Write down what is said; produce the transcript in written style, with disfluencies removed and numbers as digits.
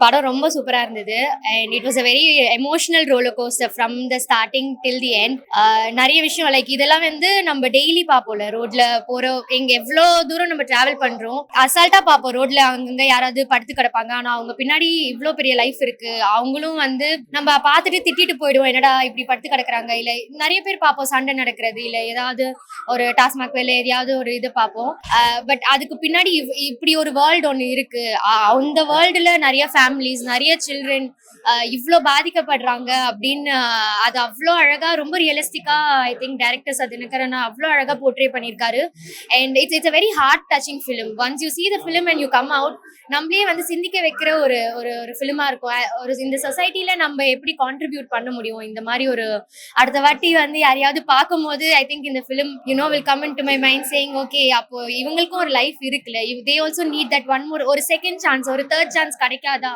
படம் ரொம்ப சூப்பரா இருந்தது. And it was a very emotional roller coaster from the starting till the end. நிறைய விஷயம் லைக் இதெல்லாம் வந்து நம்ம டெய்லி பார்ப்போம்ல, ரோட்ல போறோம், எங்க எவ்வளோ தூரம் நம்ம டிராவல் பண்றோம், அசால்ட்டா பார்ப்போம் ரோட்ல அங்கங்க யாராவது படுத்து கிடப்பாங்க. ஆனா அவங்க பின்னாடி இவ்வளோ பெரிய லைஃப் இருக்கு. அவங்களும் வந்து நம்ம பார்த்துட்டு திட்டிட்டு போயிடுவோம், என்னடா இப்படி படுத்து கிடக்குறாங்க. இல்ல நிறைய பேர் பார்ப்போம் சண்டை நடக்கிறது, இல்ல ஏதாவது ஒரு டாஸ்மாக் வேலை எதையாவது ஒரு இது பார்ப்போம். பட் அதுக்கு பின்னாடி இப்படி ஒரு வேர்ல்டு ஒன்று இருக்கு. அந்த வேர்ல்டுல நிறைய ஃபேமிலிஸ், நிறைய சில்ட்ரன் இவ்வளோ பாதிக்கப்படுறாங்க அப்படின்னு அது அவ்வளோ அழகா, ரொம்ப ரியலிஸ்டிக்கா ஐ திங்க் டைரக்டர் சத்யநாராயணன் அவ்வளோ அழகா போர்ட்ரே பண்ணியிருக்காரு. And it's a very hard touching film. Once you see the film and you come out, நம்மளே வந்து சிந்திக்க வைக்கிற ஒரு ஒரு ஒரு ஃபிலிமா இருக்கும். ஒரு இந்த சொசைட்டில நம்ம எப்படி கான்ட்ரிபியூட் பண்ண முடியும், இந்த மாதிரி ஒரு அடுத்த வாட்டி வந்து யாரையாவது பார்க்கும்போது ஐ திங்க் இந்த film will come in to my mind saying okay, அப்போ இவங்களுக்கும் ஒரு லைஃப் இருக்குல்ல, they also need that one more, ஒரு செகண்ட் சான்ஸ், ஒரு தேர்ட் சான்ஸ் கிடைக்காதா